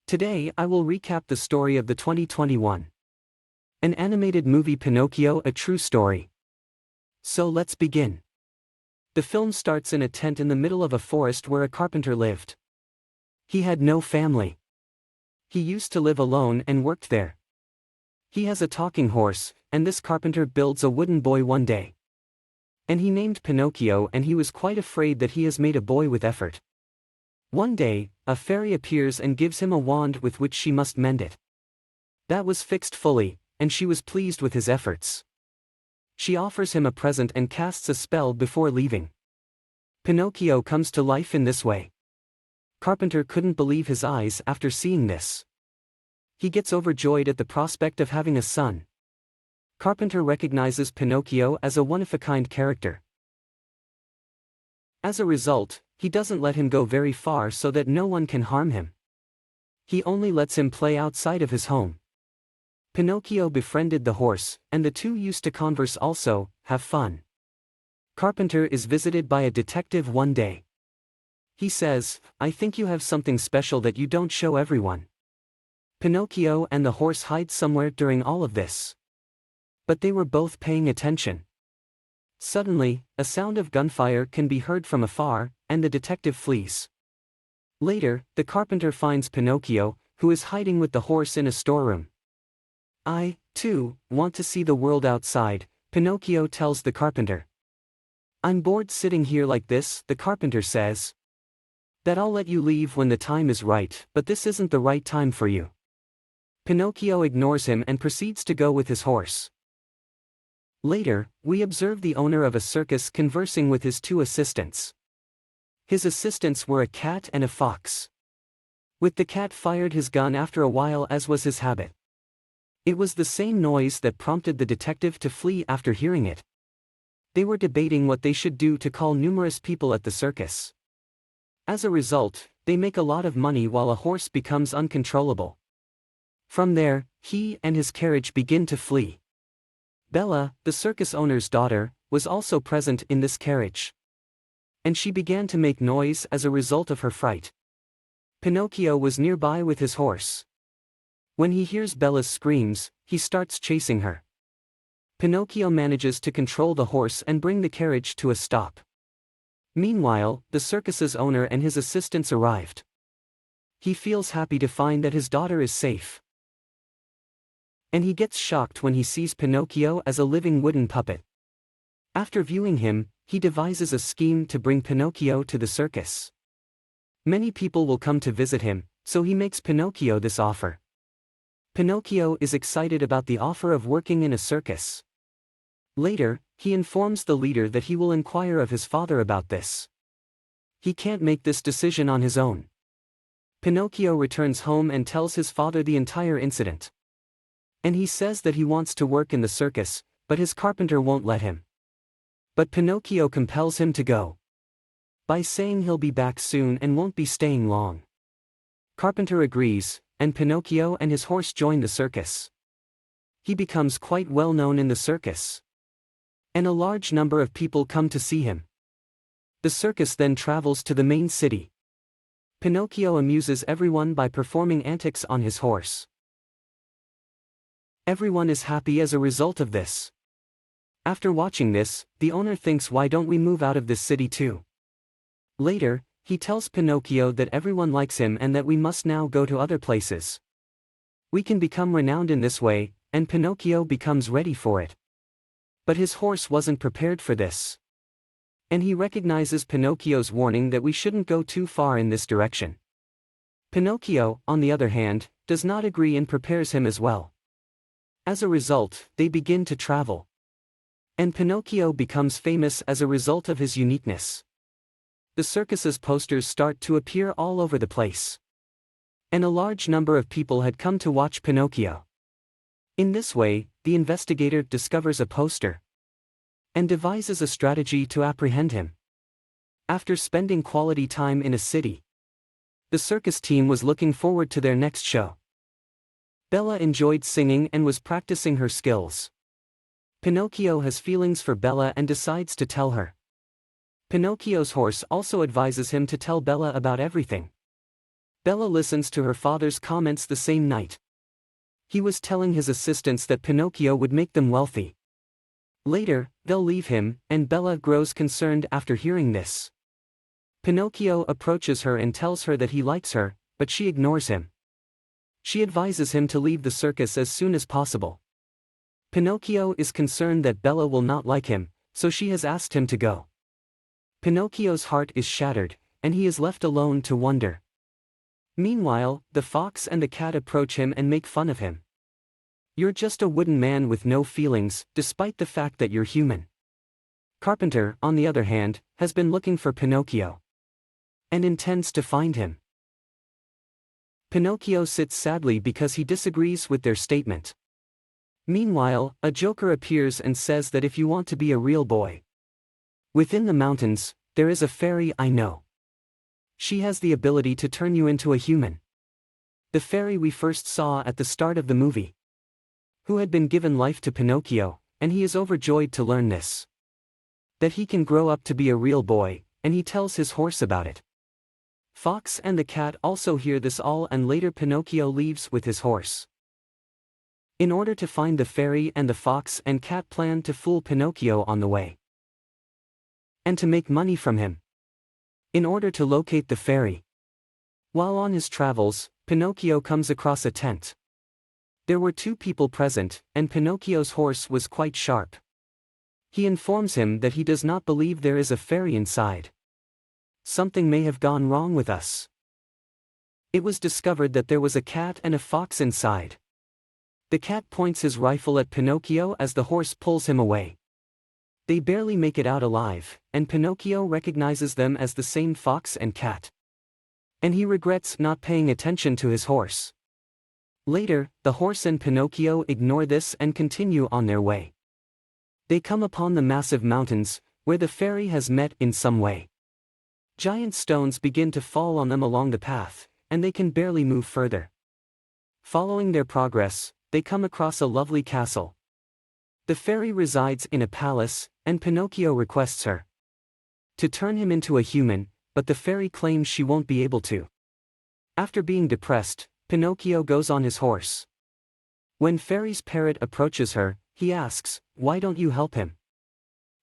Today I will recap the story of the 2021 an animated movie Pinocchio, a true story. So let's begin. The film starts in a tent in the middle of a forest where a carpenter lived. He had no family. He used to live alone and worked there. He has a talking horse, and this carpenter builds a wooden boy one day. And he named Pinocchio, and he was quite afraid that he has made a boy with effort. One day, a fairy appears and gives him a wand with which she must mend it. That was fixed fully, and she was pleased with his efforts. She offers him a present and casts a spell before leaving. Pinocchio comes to life in this way. Carpenter couldn't believe his eyes after seeing this. He gets overjoyed at the prospect of having a son. Carpenter recognizes Pinocchio as a one-of-a-kind character. As a result, he doesn't let him go very far so that no one can harm him. He only lets him play outside of his home. Pinocchio befriended the horse, and the two used to converse also, have fun. Carpenter is visited by a detective one day. He says, "I think you have something special that you don't show everyone." Pinocchio and the horse hide somewhere during all of this. But they were both paying attention. Suddenly, a sound of gunfire can be heard from afar, and the detective flees. Later, the carpenter finds Pinocchio, who is hiding with the horse in a storeroom. "I, too, want to see the world outside," Pinocchio tells the carpenter. "I'm bored sitting here like this," the carpenter says. "That I'll let you leave when the time is right, but this isn't the right time for you." Pinocchio ignores him and proceeds to go with his horse. Later, we observe the owner of a circus conversing with his two assistants. His assistants were a cat and a fox. With the cat fired his gun after a while, as was his habit. It was the same noise that prompted the detective to flee after hearing it. They were debating what they should do to call numerous people at the circus. As a result, they make a lot of money while a horse becomes uncontrollable. From there, he and his carriage begin to flee. Bella, the circus owner's daughter, was also present in this carriage. And she began to make noise as a result of her fright. Pinocchio was nearby with his horse. When he hears Bella's screams, he starts chasing her. Pinocchio manages to control the horse and bring the carriage to a stop. Meanwhile, the circus's owner and his assistants arrived. He feels happy to find that his daughter is safe. And he gets shocked when he sees Pinocchio as a living wooden puppet. After viewing him, he devises a scheme to bring Pinocchio to the circus. Many people will come to visit him, so he makes Pinocchio this offer. Pinocchio is excited about the offer of working in a circus. Later, he informs the leader that he will inquire of his father about this. He can't make this decision on his own. Pinocchio returns home and tells his father the entire incident. And he says that he wants to work in the circus, but his carpenter won't let him. But Pinocchio compels him to go, by saying he'll be back soon and won't be staying long. Carpenter agrees, and Pinocchio and his horse join the circus. He becomes quite well known in the circus. And a large number of people come to see him. The circus then travels to the main city. Pinocchio amuses everyone by performing antics on his horse. Everyone is happy as a result of this. After watching this, the owner thinks, why don't we move out of this city too? Later, he tells Pinocchio that everyone likes him and that we must now go to other places. We can become renowned in this way, and Pinocchio becomes ready for it. But his horse wasn't prepared for this. And he recognizes Pinocchio's warning that we shouldn't go too far in this direction. Pinocchio, on the other hand, does not agree and prepares him as well. As a result, they begin to travel. And Pinocchio becomes famous as a result of his uniqueness. The circus's posters start to appear all over the place. And a large number of people had come to watch Pinocchio. In this way, the investigator discovers a poster and devises a strategy to apprehend him. After spending quality time in a city, the circus team was looking forward to their next show. Bella enjoyed singing and was practicing her skills. Pinocchio has feelings for Bella and decides to tell her. Pinocchio's horse also advises him to tell Bella about everything. Bella listens to her father's comments the same night. He was telling his assistants that Pinocchio would make them wealthy. Later, they'll leave him, and Bella grows concerned after hearing this. Pinocchio approaches her and tells her that he likes her, but she ignores him. She advises him to leave the circus as soon as possible. Pinocchio is concerned that Bella will not like him, so she has asked him to go. Pinocchio's heart is shattered, and he is left alone to wonder. Meanwhile, the fox and the cat approach him and make fun of him. "You're just a wooden man with no feelings, despite the fact that you're human." Carpenter, on the other hand, has been looking for Pinocchio and intends to find him. Pinocchio sits sadly because he disagrees with their statement. Meanwhile, a joker appears and says that if you want to be a real boy within the mountains, there is a fairy I know. She has the ability to turn you into a human. The fairy we first saw at the start of the movie, who had been given life to Pinocchio, and he is overjoyed to learn this. That he can grow up to be a real boy, and he tells his horse about it. Fox and the cat also hear this all, and later Pinocchio leaves with his horse. In order to find the fairy, and the fox and cat plan to fool Pinocchio on the way, and to make money from him. In order to locate the fairy. While on his travels, Pinocchio comes across a tent. There were 2 people present, and Pinocchio's horse was quite sharp. He informs him that he does not believe there is a fairy inside. Something may have gone wrong with us. It was discovered that there was a cat and a fox inside. The cat points his rifle at Pinocchio as the horse pulls him away. They barely make it out alive, and Pinocchio recognizes them as the same fox and cat. And he regrets not paying attention to his horse. Later, the horse and Pinocchio ignore this and continue on their way. They come upon the massive mountains, where the fairy has met in some way. Giant stones begin to fall on them along the path, and they can barely move further. Following their progress, they come across a lovely castle. The fairy resides in a palace, and Pinocchio requests her to turn him into a human, but the fairy claims she won't be able to. After being depressed, Pinocchio goes on his horse. When Fairy's parrot approaches her, he asks, "Why don't you help him?"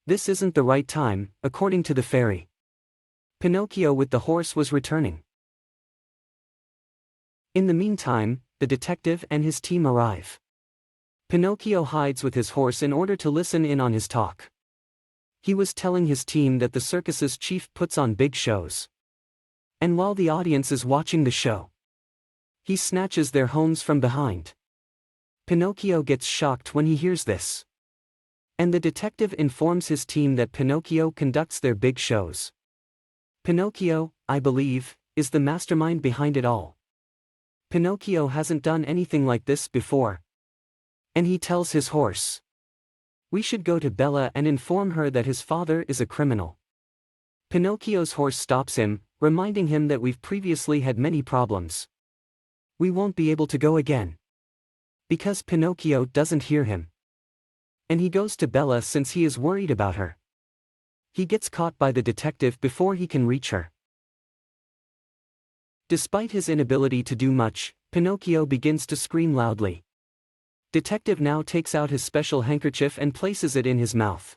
This isn't the right time, according to the fairy. Pinocchio with the horse was returning. In the meantime, the detective and his team arrive. Pinocchio hides with his horse in order to listen in on his talk. He was telling his team that the circus's chief puts on big shows. And while the audience is watching the show, he snatches their homes from behind. Pinocchio gets shocked when he hears this. And the detective informs his team that Pinocchio conducts their big shows. Pinocchio, I believe, is the mastermind behind it all. Pinocchio hasn't done anything like this before. And he tells his horse, "We should go to Bella and inform her that his father is a criminal." Pinocchio's horse stops him, reminding him that we've previously had many problems. We won't be able to go again. Because Pinocchio doesn't hear him. And he goes to Bella since he is worried about her. He gets caught by the detective before he can reach her. Despite his inability to do much, Pinocchio begins to scream loudly. Detective now takes out his special handkerchief and places it in his mouth.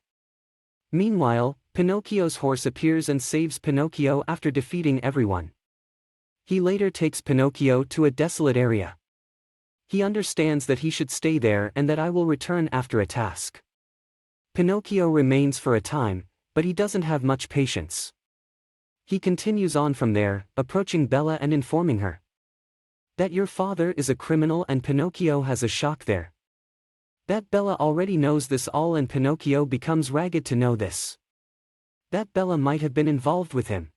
Meanwhile, Pinocchio's horse appears and saves Pinocchio after defeating everyone. He later takes Pinocchio to a desolate area. He understands that he should stay there and that I will return after a task. Pinocchio remains for a time, but he doesn't have much patience. He continues on from there, approaching Bella and informing her that your father is a criminal, and Pinocchio has a shock there. That Bella already knows this all, and Pinocchio becomes ragged to know this. That Bella might have been involved with him.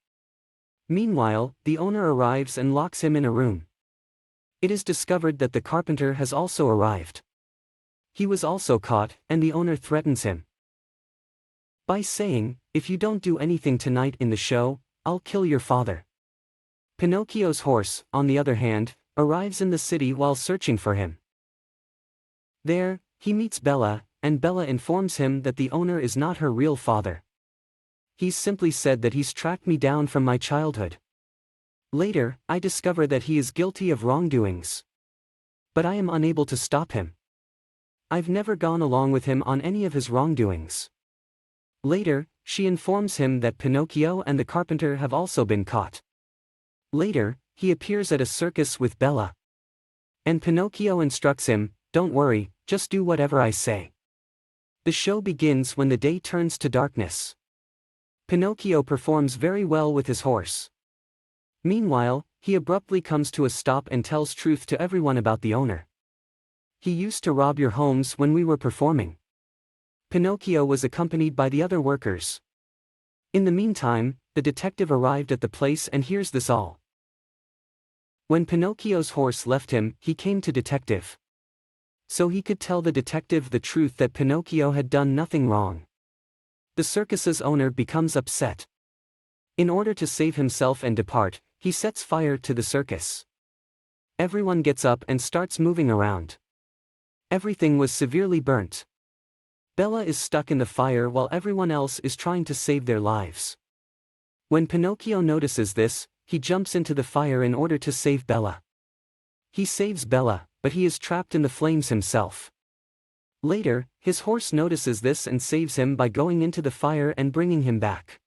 Meanwhile, the owner arrives and locks him in a room. It is discovered that the carpenter has also arrived. He was also caught, and the owner threatens him by saying, "If you don't do anything tonight in the show, I'll kill your father." Pinocchio's horse, on the other hand, arrives in the city while searching for him. There, he meets Bella, and Bella informs him that the owner is not her real father. He's simply said that he's tracked me down from my childhood. Later, I discover that he is guilty of wrongdoings. But I am unable to stop him. I've never gone along with him on any of his wrongdoings. Later, she informs him that Pinocchio and the carpenter have also been caught. Later, he appears at a circus with Bella. And Pinocchio instructs him, "Don't worry, just do whatever I say." The show begins when the day turns to darkness. Pinocchio performs very well with his horse. Meanwhile, he abruptly comes to a stop and tells truth to everyone about the owner. "He used to rob your homes when we were performing." Pinocchio was accompanied by the other workers. In the meantime, the detective arrived at the place and hears this all. When Pinocchio's horse left him, he came to detective. So he could tell the detective the truth that Pinocchio had done nothing wrong. The circus's owner becomes upset. In order to save himself and depart, he sets fire to the circus. Everyone gets up and starts moving around. Everything was severely burnt. Bella is stuck in the fire while everyone else is trying to save their lives. When Pinocchio notices this, he jumps into the fire in order to save Bella. He saves Bella, but he is trapped in the flames himself. Later, his horse notices this and saves him by going into the fire and bringing him back.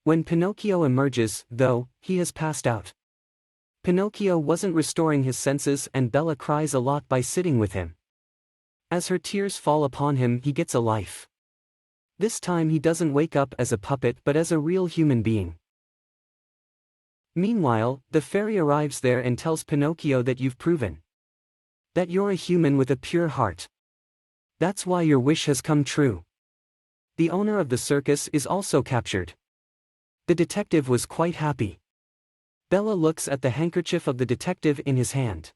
When Pinocchio emerges, though, he has passed out. Pinocchio wasn't restoring his senses and Bella cries a lot by sitting with him. As her tears fall upon him, he gets a life. This time he doesn't wake up as a puppet but as a real human being. Meanwhile, the fairy arrives there and tells Pinocchio that you've proven that you're a human with a pure heart. That's why your wish has come true. The owner of the circus is also captured. The detective was quite happy. Bella looks at the handkerchief of the detective in his hand.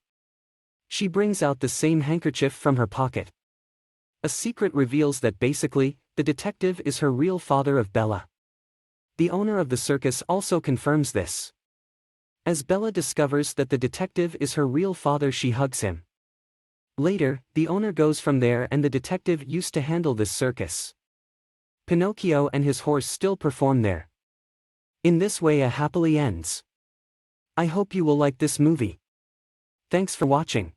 She brings out the same handkerchief from her pocket. A secret reveals that basically, the detective is her real father of Bella. The owner of the circus also confirms this. As Bella discovers that the detective is her real father, she hugs him. Later, the owner goes from there and the detective used to handle this circus. Pinocchio and his horse still perform there. In this way, a happily ends. I hope you will like this movie. Thanks for watching.